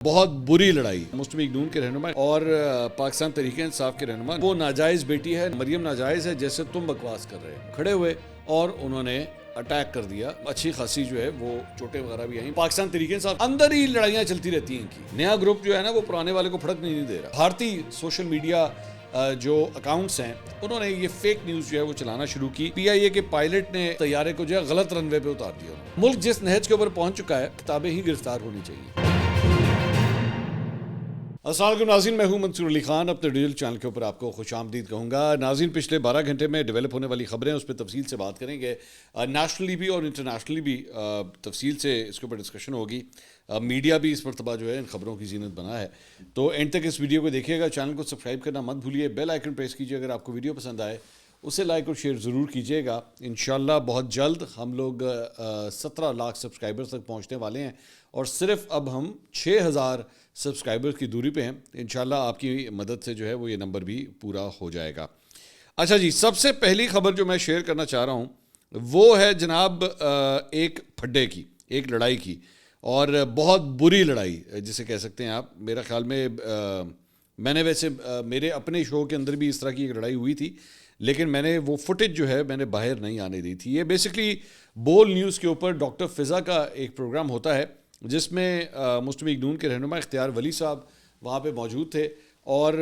بہت بری لڑائی مسلم لیگ نون کے رہنما اور پاکستان تحریک انصاف کے رہنما، وہ ناجائز بیٹی ہے، مریم ناجائز ہے جیسے تم بکواس کر رہے ہو، کھڑے ہوئے اور انہوں نے اٹیک کر دیا. اچھی خاصی جو ہے وہ چوٹیں وغیرہ بھی آئیں. پاکستان تحریک انصاف اندر ہی لڑائیاں چلتی رہتی ہیں. ان کی نیا گروپ جو ہے نا وہ پرانے والے کو پھڑک نہیں دے رہا. بھارتی سوشل میڈیا جو اکاؤنٹس ہیں انہوں نے یہ فیک نیوز جو ہے وہ چلانا شروع کی. پی آئی اے کے پائلٹ نے طیارے کو جو ہے غلط رن وے پہ اتار دیا. ملک جس نہج کے اوپر پہنچ چکا ہے کتابیں ہی گرفتار ہونی چاہیے. السلام علیکم ناظرین، میں ہوں منصور علی خان. اپنے ڈیجیٹل چینل کے اوپر آپ کو خوش آمدید کہوں گا. ناظرین، پچھلے 12 گھنٹے میں ڈیولپ ہونے والی خبریں اس پہ تفصیل سے بات کریں گے. نیشنلی بھی اور انٹرنیشنلی بھی تفصیل سے اس کے اوپر ڈسکشن ہوگی. میڈیا بھی اس مرتبہ جو ہے ان خبروں کی زینت بنا ہے. تو اینڈ تک اس ویڈیو کو دیکھیے گا. چینل کو سبسکرائب کرنا مت بھولیے. بیل آئیکن پریس کیجیے اگر آپ کو ویڈیو پسند آئے. اسے لائک اور شیئر ضرور کیجیے گا. انشاءاللہ بہت جلد ہم لوگ 17 لاکھ سبسکرائبرز تک پہنچنے والے ہیں اور صرف اب ہم 6000 سبسکرائبرز کی دوری پہ ہیں. انشاءاللہ آپ کی مدد سے جو ہے وہ یہ نمبر بھی پورا ہو جائے گا. اچھا جی، سب سے پہلی خبر جو میں شیئر کرنا چاہ رہا ہوں وہ ہے جناب ایک پھڈے کی، ایک لڑائی کی، اور بہت بری لڑائی جسے کہہ سکتے ہیں آپ. میرا خیال میں نے ویسے میرے اپنے شو کے اندر بھی اس طرح کی ایک لڑائی ہوئی تھی، لیکن میں نے وہ فوٹیج جو ہے میں نے باہر نہیں آنے دی تھی. یہ بیسکلی بول نیوز کے اوپر ڈاکٹر فضا کا ایک پروگرام ہوتا ہے جس میں مسلم لیگ نون کے رہنما اختیار ولی صاحب وہاں پہ موجود تھے اور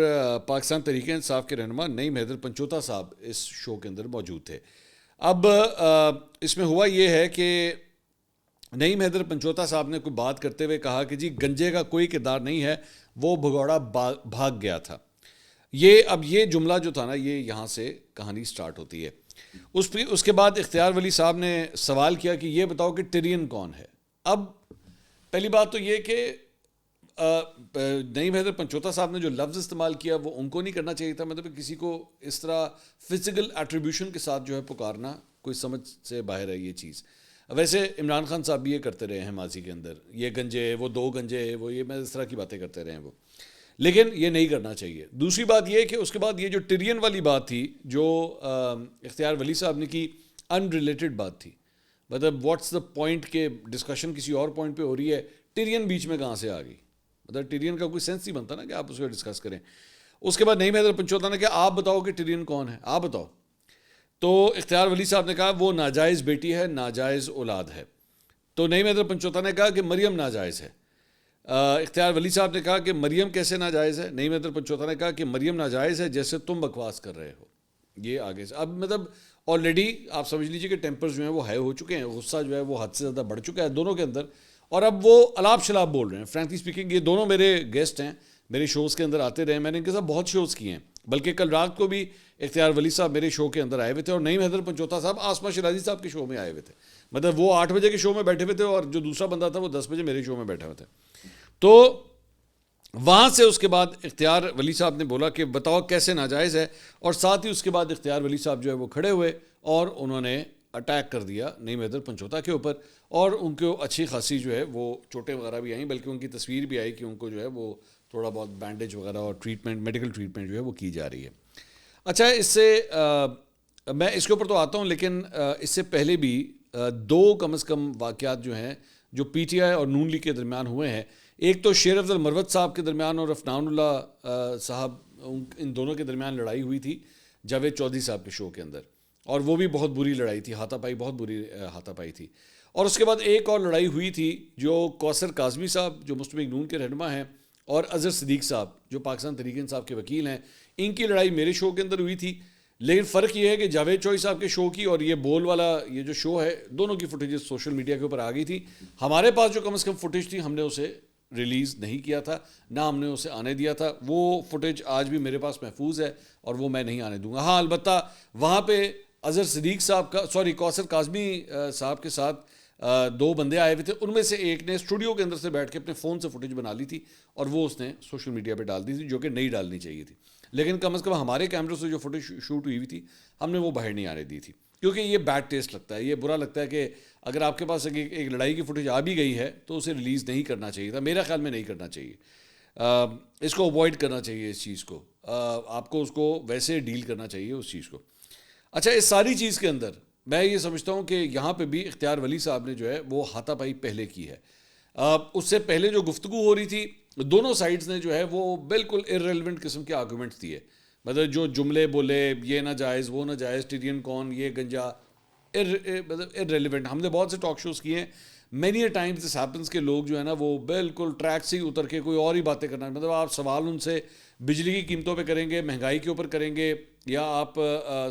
پاکستان تحریک انصاف کے رہنما نعیم حیدر پنچوتا صاحب اس شو کے اندر موجود تھے. اب اس میں ہوا یہ ہے کہ نعیم حیدر پنچوتا صاحب نے کوئی بات کرتے ہوئے کہا کہ جی گنجے کا کوئی کردار نہیں ہے، وہ بھگوڑا بھاگ گیا تھا. اب یہ جملہ جو تھا نا، یہ یہاں سے کہانی سٹارٹ ہوتی ہے. اس کے بعد اختیار ولی صاحب نے سوال کیا کہ یہ بتاؤ کہ ٹیرین کون ہے. اب پہلی بات تو یہ کہ نعیم حیدر پنچوتا صاحب نے جو لفظ استعمال کیا وہ ان کو نہیں کرنا چاہیے تھا. مطلب کسی کو اس طرح فزیکل ایٹریبیوشن کے ساتھ جو ہے پکارنا کوئی سمجھ سے باہر ہے یہ چیز. ویسے عمران خان صاحب بھی یہ کرتے رہے ہیں ماضی کے اندر، یہ گنجے، وہ دو گنجے، وہ یہ میں اس طرح کی باتیں کرتے رہے ہیں وہ، لیکن یہ نہیں کرنا چاہیے. دوسری بات یہ کہ اس کے بعد یہ جو ٹیرین والی بات تھی جو اختیار ولی صاحب نے کی، ان ریلیٹڈ بات تھی. مطلب واٹس دا پوائنٹ کہ ڈسکشن کسی اور پوائنٹ پہ ہو رہی ہے، ٹیرین بیچ میں کہاں سے آ گئی؟ مطلب ٹیرین کا کوئی سینس نہیں بنتا نا کہ آپ اس کو ڈسکس کریں. اس کے بعد نعیم حیدر پنچوتا نے کہا آپ بتاؤ کہ ٹیرین کون ہے، آپ بتاؤ. تو اختیار ولی صاحب نے کہا وہ ناجائز بیٹی ہے، ناجائز اولاد ہے. تو نعیم حیدر پنچوتا نے کہا کہ مریم ناجائز ہے. اختیار ولی صاحب نے کہا کہ مریم کیسے ناجائز ہے. نعیم حیدر پنچوتا نے کہا کہ مریم ناجائز ہے جیسے تم بکواس کر رہے ہو. یہ آگے سے اب مطلب آلریڈی آپ سمجھ لیجیے کہ ٹیمپرز جو ہیں وہ ہائی ہو چکے ہیں، غصہ جو ہے وہ حد سے زیادہ بڑھ چکا ہے دونوں کے اندر، اور اب وہ الاپ شلاب بول رہے ہیں. فرینکلی اسپیکنگ یہ دونوں میرے گیسٹ ہیں، میرے شوز کے اندر آتے رہے، میں نے ان کے ساتھ بہت شوز کیے ہیں. بلکہ کل رات کو بھی اختیار ولی صاحب میرے شو کے اندر آئے ہوئے تھے اور نعیم حیدر پنچوتا صاحب آسما شیرازی صاحب کے شو میں آئے ہوئے تھے. مطلب وہ 8 بجے کے شو میں بیٹھے ہوئے تھے اور جو دوسرا بندہ تھا وہ 10 بجے میرے شو میں بیٹھے ہوئے تھے. تو وہاں سے اس کے بعد اختیار ولی صاحب نے بولا کہ بتاؤ کیسے ناجائز ہے، اور ساتھ ہی اس کے بعد اختیار ولی صاحب جو ہے وہ کھڑے ہوئے اور انہوں نے اٹیک کر دیا نعیم حیدر پنچوتا کے اوپر، اور ان کو اچھی خاصی جو ہے وہ چوٹیں وغیرہ بھی آئیں، بلکہ ان کی تصویر بھی آئی کہ ان کو جو ہے وہ تھوڑا بہت بینڈیج وغیرہ اور ٹریٹمنٹ، میڈیکل ٹریٹمنٹ جو ہے وہ کی جا رہی ہے. اچھا، اس سے میں اس کے اوپر تو آتا ہوں، لیکن اس سے پہلے بھی 2 کم از کم واقعات جو ہیں جو پی ٹی آئی اور نون لیگ کے درمیان ہوئے ہیں. ایک تو شیر افضل مروت صاحب کے درمیان اور عفنان اللہ صاحب، ان دونوں کے درمیان لڑائی ہوئی تھی جاوید چودھری صاحب کے شو کے اندر، اور وہ بھی بہت بری لڑائی تھی، ہاتھا پائی، بہت بری ہاتھا پائی تھی. اور اس کے بعد ایک اور لڑائی ہوئی تھی جو کوثر کاظمی صاحب جو مسلم لیگ نون کے رہنما ہیں اور اظہر صدیق صاحب جو پاکستان تحریک انصاف کے وکیل ہیں، ان کی لڑائی میرے شو کے اندر ہوئی تھی. لیکن فرق یہ ہے کہ جاوید چودھری صاحب کے شو کی اور یہ بول والا یہ جو شو ہے، دونوں کی فوٹیجز سوشل میڈیا کے اوپر آ گئی تھی. ہمارے پاس جو کم از کم فوٹیج تھی ہم نے اسے ریلیز نہیں کیا تھا، نہ ہم نے اسے آنے دیا تھا. وہ فوٹیج آج بھی میرے پاس محفوظ ہے اور وہ میں نہیں آنے دوں گا. ہاں، البتہ وہاں پہ اظہر صدیق صاحب کا کوثر کاظمی صاحب کے ساتھ 2 بندے آئے ہوئے تھے. ان میں سے ایک نے اسٹوڈیو کے اندر سے بیٹھ کے اپنے فون سے فوٹیج بنا لی تھی اور وہ اس نے سوشل میڈیا پہ ڈال دی تھی، جو کہ نہیں ڈالنی چاہیے تھی. لیکن کم از کم ہمارے کیمروں سے جو فوٹیج شوٹ ہوئی تھی ہم نے وہ باہر نہیں آنے دی تھی، کیونکہ یہ بیڈ ٹیسٹ لگتا ہے، یہ برا لگتا ہے کہ اگر آپ کے پاس ایک لڑائی کی فوٹیج آ بھی گئی ہے تو اسے ریلیز نہیں کرنا چاہیے تھا. میرا خیال میں نہیں کرنا چاہیے، اس کو اوائڈ کرنا چاہیے. اس چیز کو آپ کو اس کو ویسے ڈیل کرنا چاہیے اس چیز کو. اچھا، اس ساری چیز کے اندر میں یہ سمجھتا ہوں کہ یہاں پہ بھی اختیار ولی صاحب نے جو ہے وہ ہاتھا پائی پہلے کی ہے. اس سے پہلے جو گفتگو ہو رہی تھی دونوں سائڈز نے جو ہے وہ بالکل ارریلیونٹ قسم کے آرگومنٹس دیے. مطلب جو جملے بولے یہ ناجائز وہ ناجائز ٹیرین کون یہ گنجا مطلب ارریلیونٹ. ہم نے بہت سے ٹاک شوز کیے ہیں, many a Times this happens کہ لوگ جو ہے نا وہ بالکل ٹریک سے ہی اتر کے کوئی اور ہی باتیں کرنا, مطلب آپ سوال ان سے بجلی کی قیمتوں پہ کریں گے, مہنگائی کے اوپر کریں گے, یا آپ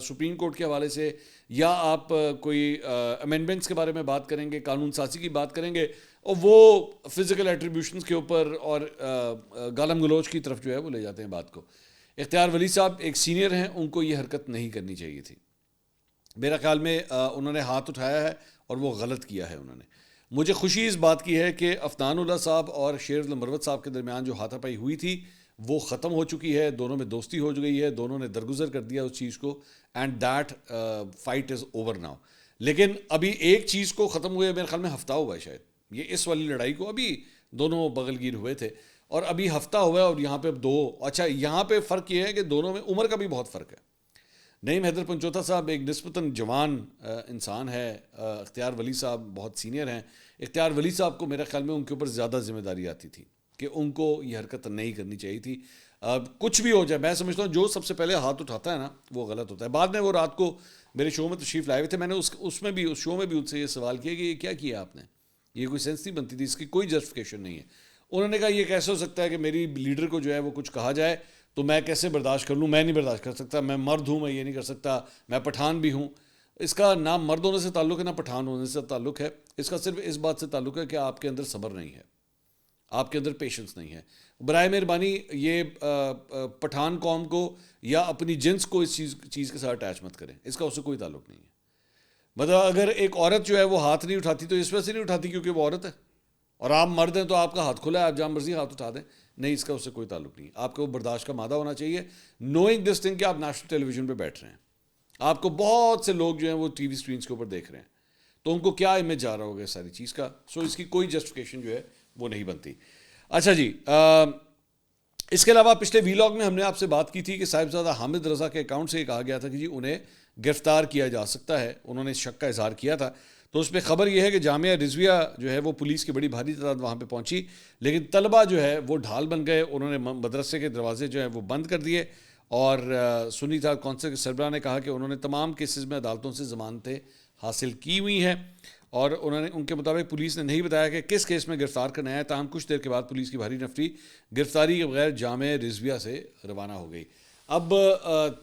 سپریم کورٹ کے حوالے سے, یا آپ کوئی امینڈمنٹس کے بارے میں بات کریں گے, قانون سازی کی بات کریں گے, اور وہ فزیکل ایٹریبیوشنس کے اوپر اور گالم گلوچ کی طرف جو ہے وہ لے جاتے ہیں بات کو. اختیار ولی صاحب ایک سینئر ہیں, ان کو یہ حرکت نہیں کرنی چاہیے تھی. میرا خیال میں انہوں نے ہاتھ اٹھایا ہے اور وہ غلط کیا ہے انہوں نے. مجھے خوشی اس بات کی ہے کہ افنان اللہ صاحب اور شیر المروت صاحب کے درمیان جو ہاتھا پائی ہوئی تھی وہ ختم ہو چکی ہے, دونوں میں دوستی ہو گئی ہے, دونوں نے درگزر کر دیا اس چیز کو, and that fight is over now. لیکن ابھی ایک چیز کو ختم ہوئے میرے خیال میں ہفتہ ہوا ہے شاید, یہ اس والی لڑائی کو ابھی دونوں بغل گیر ہوئے تھے اور ابھی ہفتہ ہوا ہے, اور یہاں پہ دو اچھا یہاں پہ فرق یہ ہے کہ دونوں میں عمر کا بھی بہت فرق ہے. نعیم حیدر پنچوتا صاحب ایک نسبتاً جوان انسان ہے, اختیار ولی صاحب بہت سینئر ہیں. اختیار ولی صاحب کو میرے خیال میں ان کے اوپر زیادہ ذمہ داری آتی تھی کہ ان کو یہ حرکت نہیں کرنی چاہیے تھی. کچھ بھی ہو جائے, میں سمجھتا ہوں جو سب سے پہلے ہاتھ اٹھاتا ہے نا وہ غلط ہوتا ہے. بعد میں وہ رات کو میرے شو میں تشریف لائے ہوئے تھے, میں نے اس شو میں بھی ان سے یہ سوال کیا کہ یہ کیا کیا آپ نے, یہ کوئی سینس نہیں بنتی تھی, اس کی کوئی جسٹیفیکیشن نہیں ہے. انہوں نے کہا یہ کیسے ہو سکتا ہے کہ میری لیڈر کو جو ہے وہ کچھ کہا جائے تو میں کیسے برداشت کر لوں, میں نہیں برداشت کر سکتا, میں مرد ہوں, میں یہ نہیں کر سکتا, میں پٹھان بھی ہوں. اس کا نہ مرد ہونے سے تعلق ہے نہ پٹھان ہونے سے تعلق ہے, اس کا صرف اس بات سے تعلق ہے کہ آپ کے اندر صبر نہیں ہے, آپ کے اندر پیشنس نہیں ہے. برائے مہربانی یہ پٹھان قوم کو یا اپنی جنس کو اس چیز کے ساتھ اٹیچ مت کریں, اس کا اس سے کوئی تعلق نہیں ہے. مطلب اگر ایک عورت جو ہے وہ ہاتھ نہیں اٹھاتی تو اس وجہ سے نہیں اٹھاتی کیونکہ وہ عورت ہے, اور آپ مرد ہیں تو آپ کا ہاتھ کھلا ہے, آپ جہاں مرضی ہاتھ اٹھا دیں, نہیں, اس کا اس سے کوئی تعلق نہیں. آپ کو برداشت کا مادہ ہونا چاہیے, نوئنگ دس تھنگ کہ آپ نیشنل ٹیلی ویژن پہ بیٹھ رہے ہیں, آپ کو بہت سے لوگ جو ہیں وہ ٹی وی اسکرینس کے اوپر دیکھ رہے ہیں, تو ان کو کیا امیج جا رہا ہوگا اس ساری چیز کا. سو اس کی کوئی جسٹیفیکیشن جو ہے وہ نہیں بنتی. اچھا جی, اس کے علاوہ پچھلے ویلاگ میں ہم نے آپ سے بات کی تھی کہ صاحبزادہ حامد رضا کے اکاؤنٹ سے یہ کہا گیا تھا کہ جی انہیں گرفتار کیا جا سکتا ہے, انہوں نے اس شک کا اظہار کیا تھا. تو اس پہ خبر یہ ہے کہ جامعہ رضویہ جو ہے وہ پولیس کی بڑی بھاری تعداد وہاں پہ پہنچی, لیکن طلبہ جو ہے وہ ڈھال بن گئے, انہوں نے مدرسے کے دروازے جو ہیں وہ بند کر دیے. اور سنی تھا کونسل کے سربراہ نے کہا کہ انہوں نے تمام کیسز میں عدالتوں سے ضمانتیں حاصل کی ہوئی ہیں, اور انہوں نے ان کے مطابق پولیس نے نہیں بتایا کہ کس کیس میں گرفتار کرنا ہے. تاہم کچھ دیر کے بعد پولیس کی بھاری نفری گرفتاری کے بغیر جامعہ رضویہ سے روانہ ہو گئی. اب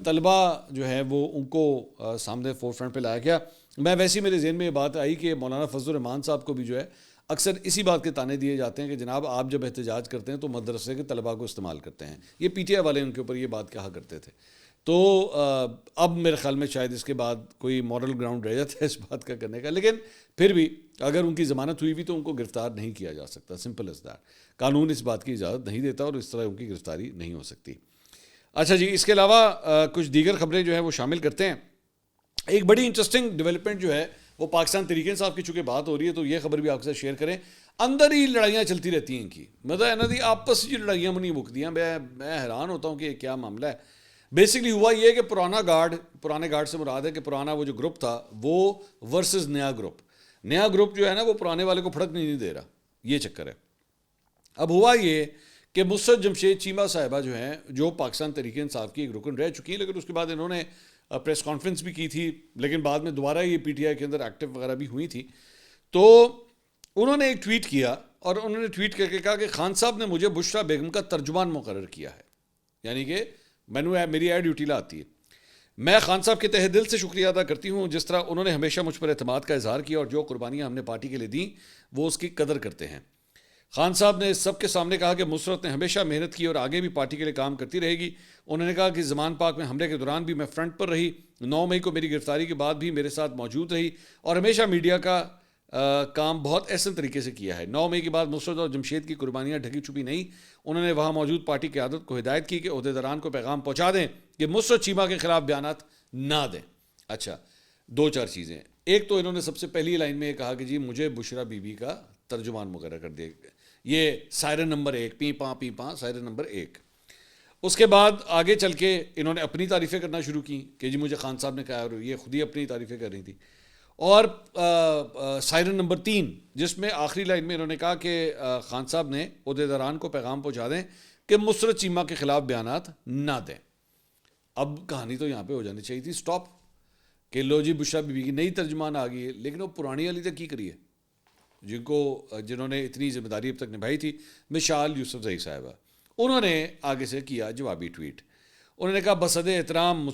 طلبہ جو ہے وہ ان کو سامنے فور فرنٹ پہ لایا گیا. میں ویسے میرے ذہن میں یہ بات آئی کہ مولانا فضل الرحمان صاحب کو بھی جو ہے اکثر اسی بات کے تانے دیے جاتے ہیں کہ جناب آپ جب احتجاج کرتے ہیں تو مدرسے کے طلباء کو استعمال کرتے ہیں. یہ پی ٹی آئی والے ان کے اوپر یہ بات کہا کرتے تھے. تو اب میرے خیال میں شاید اس کے بعد کوئی مورل گراؤنڈ رہ جاتا ہے اس بات کا کرنے کا, لیکن پھر بھی اگر ان کی ضمانت ہوئی بھی تو ان کو گرفتار نہیں کیا جا سکتا, سمپل از دیٹ. قانون اس بات کی اجازت نہیں دیتا اور اس طرح ان کی گرفتاری نہیں ہو سکتی. اچھا جی, اس کے علاوہ کچھ دیگر خبریں جو ہیں وہ شامل کرتے ہیں. ایک بڑی انٹرسٹنگ ڈیولپمنٹ جو ہے وہ پاکستان تحریک انصاف کی چونکہ بات ہو رہی ہے تو یہ خبر بھی آپ کے ساتھ شیئر کریں. اندر ہی لڑائیاں چلتی رہتی ہیں ان کی, مطلب ہے نا دی آپس کی لڑائیاں نہیں مکتی ہیں. میں حیران ہوتا ہوں کہ یہ کیا معاملہ ہے. بیسکلی ہوا یہ کہ پرانے گارڈ سے مراد ہے کہ پرانا وہ جو گروپ تھا وہ ورسز نیا گروپ جو ہے نا وہ پرانے والے کو پھڑک نہیں دے رہا, یہ چکر ہے. اب ہوا یہ کہ مسرت جمشید چیمہ صاحبہ جو ہیں جو پاکستان تحریک انصاف کی ایک رکن رہ چکی ہیں, لیکن اس کے بعد انہوں نے پریس کانفرنس بھی کی تھی, لیکن بعد میں دوبارہ یہ پی ٹی آئی کے اندر ایکٹیو وغیرہ بھی ہوئی تھی. تو انہوں نے ایک ٹویٹ کیا اور انہوں نے ٹویٹ کر کے کہا کہ خان صاحب نے مجھے بشرا بیگم کا ترجمان مقرر کیا ہے, یعنی کہ میری ایڈ ڈیوٹی آتی ہے. میں خان صاحب کے تہہ دل سے شکریہ ادا کرتی ہوں جس طرح انہوں نے ہمیشہ مجھ پر اعتماد کا اظہار کیا اور جو قربانیاں ہم نے پارٹی کے لیے دیں وہ اس کی قدر کرتے ہیں. خان صاحب نے سب کے سامنے کہا کہ مسرت نے ہمیشہ محنت کی اور آگے بھی پارٹی کے لیے کام کرتی رہے گی. انہوں نے کہا کہ زمان پاک میں حملے کے دوران بھی میں فرنٹ پر رہی, 9 مئی کو میری گرفتاری کے بعد بھی میرے ساتھ موجود رہی اور ہمیشہ میڈیا کا کام بہت احسن طریقے سے کیا ہے. 9 مئی کے بعد مسرت اور جمشید کی قربانیاں ڈھکی چھپی نہیں. انہوں نے وہاں موجود پارٹی قیادت کو ہدایت کی کہ عہدیداران کو پیغام پہنچا دیں کہ مسرت چیمہ کے خلاف بیانات نہ دیں. اچھا, 2-4 چیزیں. ایک تو انہوں نے سب سے پہلی لائن میں یہ کہا کہ جی مجھے بشرا بی بی کا ترجمان مقرر کر دیا, یہ سائرن نمبر 1, پی پاں سائرن نمبر 1. اس کے بعد آگے چل کے انہوں نے اپنی تعریفیں کرنا شروع کی کہ جی مجھے خان صاحب نے کہا, اور یہ خود ہی اپنی تعریفیں کر رہی تھی. اور سائرن نمبر 3 جس میں آخری لائن میں انہوں نے کہا کہ خان صاحب نے عہدیداران کو پیغام پہنچا دیں کہ مسرت چیمہ کے خلاف بیانات نہ دیں. اب کہانی تو یہاں پہ ہو جانی چاہیے تھی سٹاپ کہ لو جی بشرا بی بی کی نئی ترجمان آ گئی ہے, لیکن وہ پرانی والی تک کی کری ہے جنہوں نے اتنی ذمہ داری اب تک نبھائی تھی. مشال یوسفزئی صاحبہ انہوں نے آگے سے کیا جوابی ٹویٹ. انہوں نے کہا بصد احترام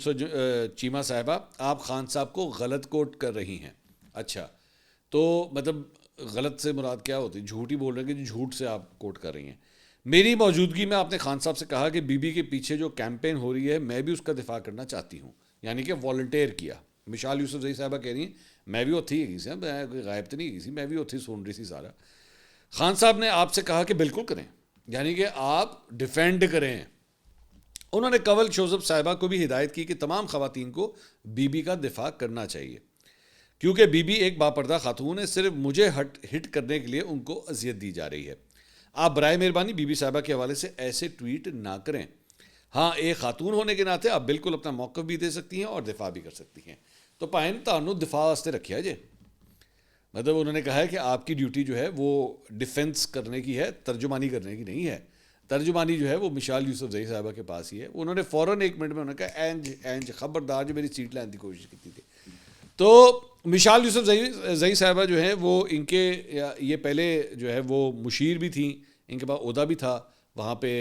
چیمہ صاحبہ آپ خان صاحب کو غلط کوٹ کر رہی ہیں. اچھا تو مطلب غلط سے مراد کیا ہوتی ہے؟ جھوٹ ہی بول رہے ہیں کہ جھوٹ سے آپ کوٹ کر رہی ہیں. میری موجودگی میں آپ نے خان صاحب سے کہا کہ بی بی کے پیچھے جو کیمپین ہو رہی ہے میں بھی اس کا دفاع کرنا چاہتی ہوں, یعنی کہ والنٹیئر کیا. مشال یوسفزئی صاحبہ کہہ رہی ہیں میں بھی اتھی ہی سی, میں کوئی غائب تو نہیں سی, میں بھی اتھی سن رہی سی سارا. خان صاحب نے آپ سے کہا کہ بالکل کریں, یعنی کہ آپ ڈیفینڈ کریں. انہوں نے کنول شوزب صاحبہ کو بھی ہدایت کی کہ تمام خواتین کو بی بی کا دفاع کرنا چاہیے کیونکہ بی بی ایک باپردہ خاتون ہے, صرف مجھے ہٹ کرنے کے لیے ان کو اذیت دی جا رہی ہے. آپ برائے مہربانی بی بی صاحبہ کے حوالے سے ایسے ٹویٹ نہ کریں. ہاں ایک خاتون ہونے کے ناطے آپ بالکل اپنا موقف بھی دے سکتی ہیں اور دفاع بھی کر سکتی ہیں. تو پائن تانوں دفاع واسطے رکھیا جے, مطلب انہوں نے کہا ہے کہ آپ کی ڈیوٹی جو ہے وہ ڈیفنس کرنے کی ہے, ترجمانی کرنے کی نہیں ہے. ترجمانی جو ہے وہ مشال یوسفزئی صاحبہ کے پاس ہی ہے. انہوں نے فوراً 1 منٹ میں انہوں نے کہا اینج خبردار جو میری سیٹ لینے کی کوشش کی تھی. تو مشال یوسفزئی صاحبہ جو ہے وہ ان کے یہ پہلے جو ہے وہ مشیر بھی تھیں, ان کے پاس عہدہ بھی تھا وہاں پہ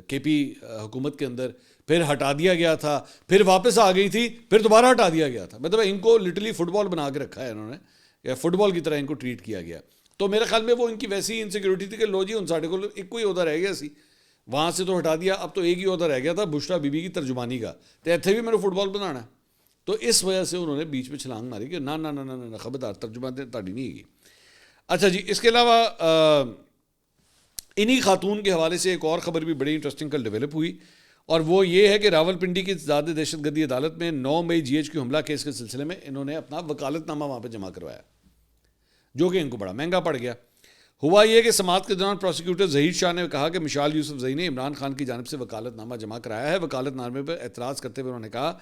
کے پی حکومت کے اندر, پھر ہٹا دیا گیا تھا, پھر واپس آ گئی تھی, پھر دوبارہ ہٹا دیا گیا تھا. مطلب ان کو لٹرلی فٹ بال بنا کے رکھا ہے انہوں نے, فٹ بال کی طرح ان کو ٹریٹ کیا گیا. تو میرے خیال میں وہ ان کی ویسی انسیکیورٹی تھی کہ لو جی ان ساڑھے کو ایک کوئی عہدہ رہ گیا سی, وہاں سے تو ہٹا دیا, اب تو ایک ہی عہدہ رہ گیا تھا بشرا بی بی کی ترجمانی کا, تو اتنے بھی میرے فٹ بال بنانا ہے. تو اس وجہ سے انہوں نے بیچ میں چھلانگ ماری کہ نہ خبردار ترجمہ تاڑی نہیں ہے. اچھا جی, اس کے علاوہ انہی خاتون کے حوالے سے ایک اور خبر بھی بڑی انٹرسٹنگ کل ڈیولپ ہوئی, اور وہ یہ ہے کہ راولپنڈی کی زیادہ دہشت گردی عدالت میں 9 مئی جی ایچ کیو حملہ کیس کے سلسلے میں انہوں نے اپنا وکالت نامہ وہاں پہ جمع کروایا, جو کہ ان کو بڑا مہنگا پڑ گیا. ہوا یہ کہ سماعت کے دوران پروسیکیوٹر ظہیر شاہ نے کہا کہ مشال یوسفزئی نے عمران خان کی جانب سے وکالت نامہ جمع کرایا ہے. وکالت نامے پر اعتراض کرتے ہوئے انہوں نے کہا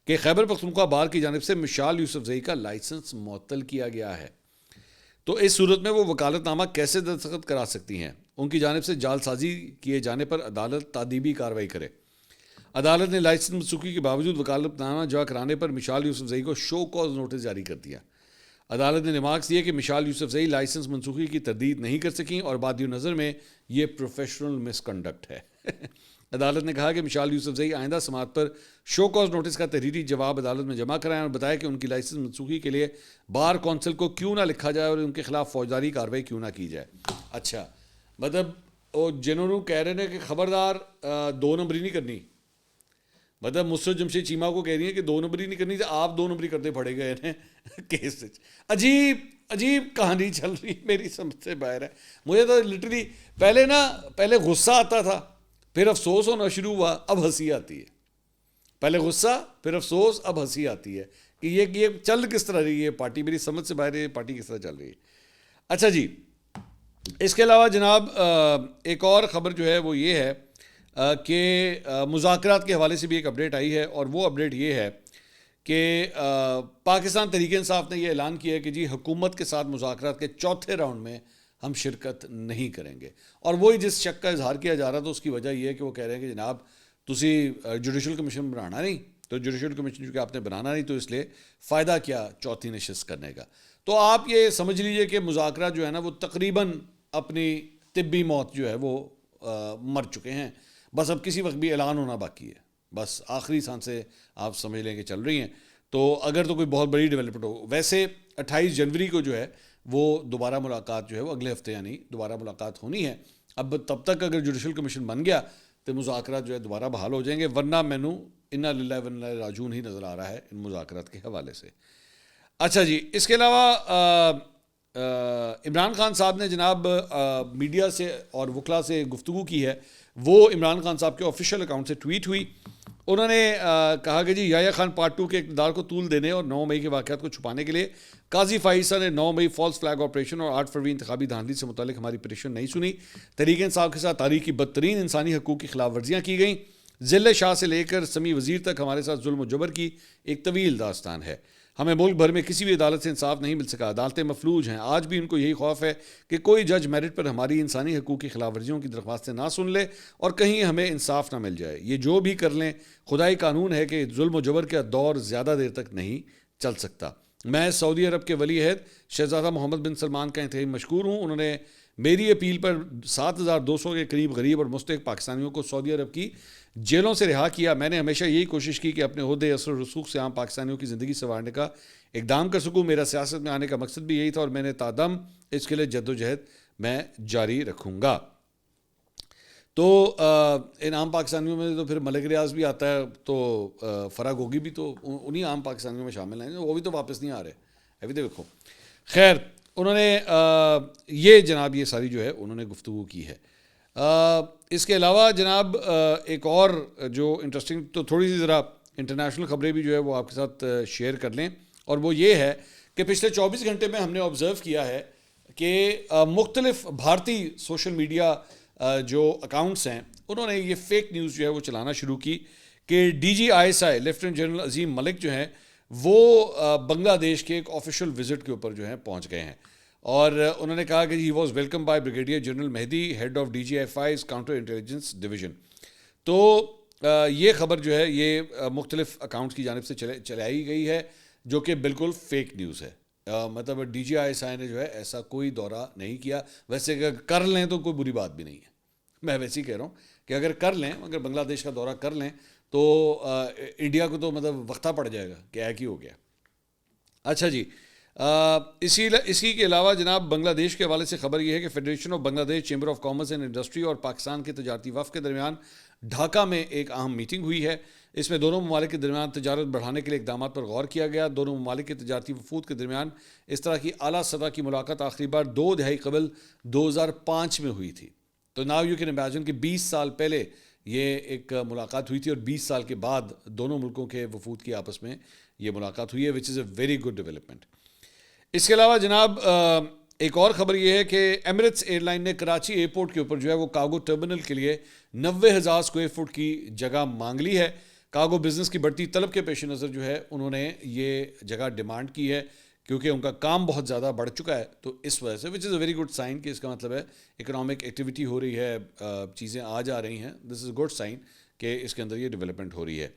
کہ خیبر پختونخوا بار کی جانب سے مشال یوسفزئی کا لائسنس معطل کیا گیا ہے, تو اس صورت میں وہ وکالت نامہ کیسے دستخط کرا سکتی ہیں؟ ان کی جانب سے جعل سازی کیے جانے پر عدالت تادیبی کارروائی کرے. عدالت نے لائسنس منسوخی کے باوجود وکالت نامہ جمع کرانے پر مشال یوسفزئی کو شو کاز نوٹس جاری کر دیا. عدالت نے ریمارکس دیے کہ مشال یوسفزئی لائسنس منسوخی کی تردید نہیں کر سکیں اور بادی نظر میں یہ پروفیشنل مس کنڈکٹ ہے. عدالت نے کہا کہ مشال یوسفزئی آئندہ سماعت پر شو کاز نوٹس کا تحریری جواب عدالت میں جمع کرائیں اور بتایا کہ ان کی لائسنس منسوخی کے لیے بار کونسل کو کیوں نہ لکھا جائے اور ان کے خلاف فوجداری کارروائی کیوں نہ کی جائے. اچھا مطلب وہ جنہوں نے کہہ رہے ہیں کہ خبردار 2 نمبری نہیں کرنی, مطلب مسرت جمشید چیمہ کو کہہ رہی ہیں کہ 2 نمبری نہیں کرنی, تو آپ 2 نمبری کرتے پڑے گئے ہیں کیس. عجیب کہانی چل رہی میری سمجھ سے باہر ہے. مجھے تو لٹرلی پہلے غصہ آتا تھا, پھر افسوس ہونا شروع ہوا, اب ہنسی آتی ہے. پہلے غصہ پھر افسوس, اب ہنسی آتی ہے کہ یہ چل کس طرح رہی ہے پارٹی, میری سمجھ سے باہر ہے پارٹی کس طرح چل رہی ہے. اچھا جی, اس کے علاوہ جناب ایک اور خبر جو ہے وہ یہ ہے کہ مذاکرات کے حوالے سے بھی ایک اپڈیٹ آئی ہے, اور وہ اپڈیٹ یہ ہے کہ پاکستان تحریک انصاف نے یہ اعلان کیا ہے کہ جی حکومت کے ساتھ مذاکرات کے چوتھے راؤنڈ میں ہم شرکت نہیں کریں گے. اور وہی جس شک کا اظہار کیا جا رہا تھا اس کی وجہ یہ ہے کہ وہ کہہ رہے ہیں کہ جناب تسی جوڈیشل کمیشن بنانا نہیں, تو جوڈیشل کمیشن چونکہ آپ نے بنانا نہیں تو اس لیے فائدہ کیا چوتھی نشست کرنے کا. تو آپ یہ سمجھ لیجئے کہ مذاکرات جو ہے نا وہ تقریباً اپنی طبی موت جو ہے وہ مر چکے ہیں, بس اب کسی وقت بھی اعلان ہونا باقی ہے, بس آخری سانسیں آپ سمجھ لیں کہ چل رہی ہیں. تو اگر تو کوئی بہت بڑی ڈیولپمنٹ ہو, ویسے 28 جنوری کو جو ہے وہ دوبارہ ملاقات جو ہے وہ اگلے ہفتے یعنی دوبارہ ملاقات ہونی ہے. اب تب تک اگر جوڈیشل کمیشن بن گیا تو مذاکرات جو ہے دوبارہ بحال ہو جائیں گے, ورنہ مینو انا للہ و انا الیہ راجعون ہی نظر آ رہا ہے ان مذاکرات کے حوالے سے. اچھا جی, اس کے علاوہ عمران خان صاحب نے جناب میڈیا سے اور وکلا سے گفتگو کی ہے, وہ عمران خان صاحب کے آفیشیل اکاؤنٹ سے ٹویٹ ہوئی. انہوں نے کہا کہ جی یحییٰ خان پارٹ 2 کے اقتدار کو طول دینے اور 9 مئی کے واقعات کو چھپانے کے لیے قاضی فائزہ نے 9 مئی فالس فلیگ آپریشن اور 8 فروری انتخابی دھاندلی سے متعلق ہماری پٹیشن نہیں سنی. تحریک انصاف کے ساتھ تاریخ کی بدترین انسانی حقوق کی خلاف ورزیاں کی گئیں. ذل شاہ سے لے کر سمیع وزیر تک ہمارے ساتھ ظلم و جبر کی ایک طویل داستان ہے. ہمیں ملک بھر میں کسی بھی عدالت سے انصاف نہیں مل سکا، عدالتیں مفلوج ہیں. آج بھی ان کو یہی خوف ہے کہ کوئی جج میرٹ پر ہماری انسانی حقوق کی خلاف ورزیوں کی درخواستیں نہ سن لے اور کہیں ہمیں انصاف نہ مل جائے. یہ جو بھی کر لیں، خدائی قانون ہے کہ ظلم و جبر کا دور زیادہ دیر تک نہیں چل سکتا. میں سعودی عرب کے ولی عہد شہزادہ محمد بن سلمان کا انتہائی مشکور ہوں. انہوں نے میری اپیل پر 7,200 کے قریب غریب اور مستحق پاکستانیوں کو سعودی عرب کی جیلوں سے رہا کیا. میں نے ہمیشہ یہی کوشش کی کہ اپنے عہدے اثر و رسوخ سے عام پاکستانیوں کی زندگی سنوارنے کا اقدام کر سکوں. میرا سیاست میں آنے کا مقصد بھی یہی تھا اور میں نے تادم اس کے لیے جد و جہد میں جاری رکھوں گا. تو ان عام پاکستانیوں میں تو پھر ملک ریاض بھی آتا ہے، تو فرا گوگی بھی تو انہی عام پاکستانیوں میں شامل ہیں، وہ بھی تو واپس نہیں آ رہے ابھی تو دیکھو. خیر، انہوں نے یہ جناب یہ ساری جو ہے انہوں نے گفتگو کی ہے. اس کے علاوہ جناب ایک اور جو انٹرسٹنگ، تو تھوڑی سی ذرا انٹرنیشنل خبریں بھی جو ہے وہ آپ کے ساتھ شیئر کر لیں، اور وہ یہ ہے کہ پچھلے 24 گھنٹے میں ہم نے آبزرو کیا ہے کہ مختلف بھارتی سوشل میڈیا جو اکاؤنٹس ہیں انہوں نے یہ فیک نیوز جو ہے وہ چلانا شروع کی کہ D G I S I lieutenant general Azeem Malik جو ہیں وہ بنگلہ دیش کے ایک آفیشیل وزٹ کے اوپر جو ہے پہنچ گئے ہیں، اور انہوں نے کہا کہ he was welcome by brigadier general Mahdi, head of D G F I's counter intelligence division. تو یہ خبر جو ہے یہ مختلف اکاؤنٹس کی جانب سے چلائی گئی ہے جو کہ بالکل فیک نیوز ہے. مطلب ڈی جی آئی ایس آئی نے جو ہے ایسا کوئی دورہ نہیں کیا. ویسے اگر کر لیں تو کوئی بری بات بھی نہیں ہے، میں ویسے ہی کہہ رہا ہوں کہ اگر کر لیں، اگر بنگلہ دیش کا دورہ کر لیں تو انڈیا کو تو مطلب وقتہ پڑ جائے گا کہ ایک ہی ہو گیا. اچھا جی، اسی کے علاوہ جناب بنگلہ دیش کے حوالے سے خبر یہ ہے کہ فیڈریشن آف بنگلہ دیش، chamber of commerce and industry اور پاکستان کے تجارتی وفد کے درمیان ڈھاکہ میں ایک اہم میٹنگ ہوئی ہے. اس میں دونوں ممالک کے درمیان تجارت بڑھانے کے لیے اقدامات پر غور کیا گیا. دونوں ممالک کے تجارتی وفود کے درمیان اس طرح کی اعلیٰ سطح کی ملاقات آخری بار 2 دہائی قبل 2005 میں ہوئی تھی. تو ناؤ یو کین امیجن کہ 20 سال پہلے یہ ایک ملاقات ہوئی تھی اور 20 سال کے بعد دونوں ملکوں کے وفود کی آپس میں یہ ملاقات ہوئی ہے، وچ از اے ویری گڈ ڈیولپمنٹ. اس کے علاوہ جناب ایک اور خبر یہ ہے کہ ایمریٹس ایئر لائن نے کراچی ایئرپورٹ کے اوپر جو ہے وہ کارگو ٹرمینل کے لیے 90,000 اسکوائر فٹ کی جگہ مانگ لی ہے. کارگو بزنس کی بڑھتی طلب کے پیش نظر جو ہے انہوں نے یہ جگہ ڈیمانڈ کی ہے کیونکہ ان کا کام بہت زیادہ بڑھ چکا ہے. تو اس وجہ سے وچ از اے ویری گڈ سائن کہ اس کا مطلب ہے اکنامک ایکٹیویٹی ہو رہی ہے، چیزیں آ جا رہی ہیں. دس از گڈ سائن کہ اس کے اندر یہ ڈیولپمنٹ ہو رہی ہے.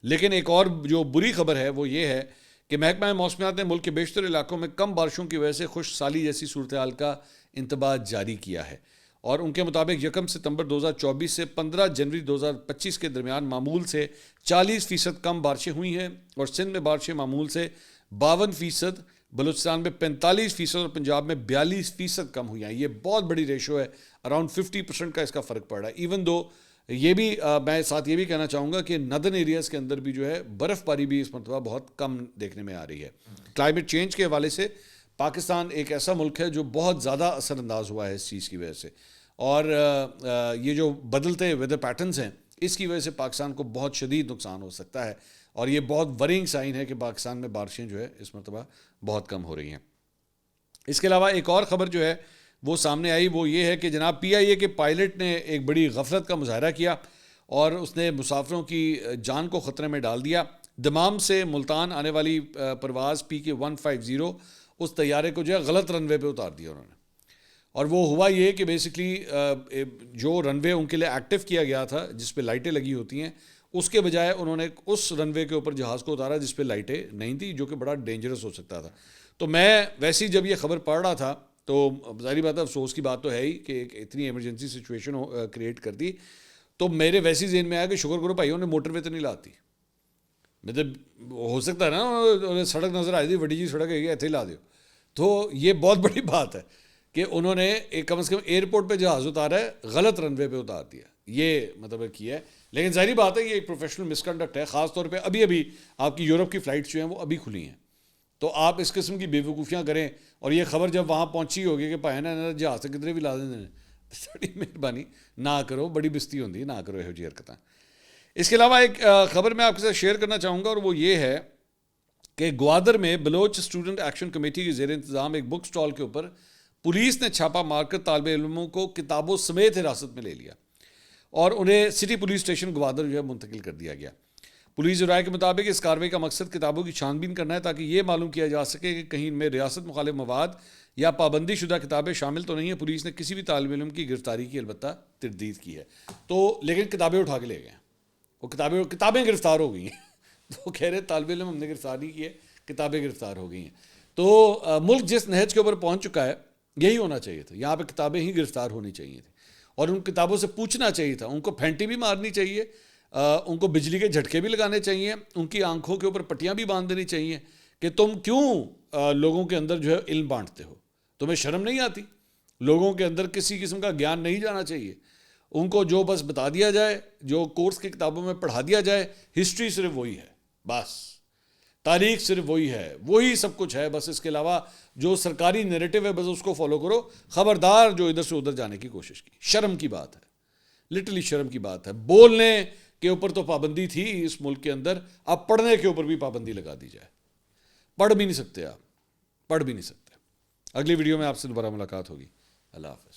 لیکن ایک اور جو بری خبر ہے وہ یہ ہے کہ محکمہ موسمیات نے ملک کے بیشتر علاقوں میں کم بارشوں کی وجہ سے خشک سالی جیسی صورتحال کا انتباہ جاری کیا ہے، اور ان کے مطابق 1 ستمبر 2024 سے 15 جنوری 2025 کے درمیان معمول سے 40% کم بارشیں ہوئی ہیں، اور سندھ میں بارشیں معمول سے 52%، بلوچستان میں 45% اور پنجاب میں 42% کم ہوئی ہیں. یہ بہت بڑی ریشو ہے، اراؤنڈ 50% کا اس کا فرق پڑ رہا ہے. ایون دو یہ بھی میں ساتھ یہ بھی کہنا چاہوں گا کہ ندرن ایریاز کے اندر بھی جو ہے برف باری بھی اس مرتبہ بہت کم دیکھنے میں آ رہی ہے. کلائمیٹ چینج کے حوالے سے پاکستان ایک ایسا ملک ہے جو بہت زیادہ اثر انداز ہوا ہے اس چیز کی وجہ سے، اور یہ جو بدلتے ویدر پیٹرنز ہیں اس کی وجہ سے پاکستان کو بہت شدید نقصان ہو سکتا ہے، اور یہ بہت ورینگ سائن ہے کہ پاکستان میں بارشیں جو ہے اس مرتبہ بہت کم ہو رہی ہیں. اس کے علاوہ ایک اور خبر جو ہے وہ سامنے آئی، وہ یہ ہے کہ جناب پی آئی اے کے پائلٹ نے ایک بڑی غفلت کا مظاہرہ کیا اور اس نے مسافروں کی جان کو خطرے میں ڈال دیا. دمام سے ملتان آنے والی پرواز PK-150 اس طیارے کو جو ہے غلط رن وے پہ اتار دیا انہوں نے، اور وہ ہوا یہ کہ بیسکلی جو رن وے ان کے لیے ایکٹیو کیا گیا تھا جس پہ لائٹیں لگی ہوتی ہیں، اس کے بجائے انہوں نے اس رن وے کے اوپر جہاز کو اتارا جس پہ لائٹیں نہیں تھی، جو کہ بڑا ڈینجرس ہو سکتا تھا. تو میں ویسے ہی جب یہ خبر پڑھ رہا تھا تو ظاہری بات ہے افسوس کی بات تو ہے ہی کہ ایک اتنی ایمرجنسی سچویشن کریٹ کر دی، تو میرے ویسے ہی ذہن میں آیا کہ شکر کرو بھائیوں نے موٹر وے تو نہیں لاتی. مطلب ہو سکتا ہے نا سڑک نظر آئی تھی بڑی جی سڑک ہے ایتھے ہی لا دیو. تو یہ بہت بڑی بات ہے کہ انہوں نے کم از کم ایئرپورٹ پہ جہاز اتارا ہے، غلط رن وے پہ اتار دیا، یہ مطلب کیا ہے. لیکن ظاہری بات ہے یہ ایک پروفیشنل مس کنڈکٹ ہے، خاص طور پہ ابھی آپ کی یورپ کی فلائٹس جو ہیں وہ ابھی کھلی ہیں. تو آپ اس قسم کی بے وقوفیاں کریں، اور یہ خبر جب وہاں پہنچی ہوگی کہ بھائی نا جہاز سے کدھر بھی لا دیں، بڑی مہربانی نہ کرو، بڑی بستی ہوتی نہ کرو یہو جی حرکتیں. اس کے علاوہ ایک خبر میں آپ کے ساتھ شیئر کرنا چاہوں گا، اور وہ یہ ہے کہ گوادر میں بلوچ اسٹوڈنٹ ایکشن کمیٹی کے زیر انتظام ایک بک سٹال کے اوپر پولیس نے چھاپا مار کر طالب علموں کو کتابوں سمیت حراست میں لے لیا اور انہیں سٹی پولیس اسٹیشن گوادر جو ہے منتقل کر دیا گیا. پولیس رائے کے مطابق اس کارروائی کا مقصد کتابوں کی چھان بین کرنا ہے تاکہ یہ معلوم کیا جا سکے کہ کہیں ان میں ریاست مخالف مواد یا پابندی شدہ کتابیں شامل تو نہیں ہیں. پولیس نے کسی بھی طالب علم کی گرفتاری کی البتہ تردید کی ہے. تو لیکن کتابیں اٹھا کے لے گئے, وہ کتابیں گرفتار ہو گئی ہیں. تو کہہ رہے طالب علم ہم نے گرفتار نہیں کیے, کتابیں گرفتار ہو گئی ہیں. تو ملک جس نہج کے اوپر پہنچ چکا ہے یہی ہونا چاہیے تھا, یہاں پہ کتابیں ہی گرفتار ہونی چاہیے تھیں اور ان کتابوں سے پوچھنا چاہیے تھا, ان کو پھینٹی بھی مارنی چاہیے, ان کو بجلی کے جھٹکے بھی لگانے چاہیے, ان کی آنکھوں کے اوپر پٹیاں بھی باندھ دینی چاہیے کہ تم کیوں لوگوں کے اندر جو ہے علم بانٹتے ہو, تمہیں شرم نہیں آتی, لوگوں کے اندر کسی قسم کا گیان نہیں جانا چاہیے. ان کو جو بس بتا دیا جائے, جو کورس کی کتابوں میں پڑھا دیا جائے, ہسٹری صرف وہی ہے, بس تاریخ صرف وہی ہے, وہی سب کچھ ہے, بس اس کے علاوہ جو سرکاری نیریٹو ہے بس اس کو فالو کرو. خبردار جو ادھر سے ادھر جانے کی کوشش کی. شرم کی بات ہے, لٹرلی شرم کی بات ہے. بولنے کے اوپر تو پابندی تھی اس ملک کے اندر, اب پڑھنے کے اوپر بھی پابندی لگا دی جائے. پڑھ بھی نہیں سکتے آپ, پڑھ بھی نہیں سکتے. اگلی ویڈیو میں آپ سے دوبارہ ملاقات ہوگی. اللہ حافظ.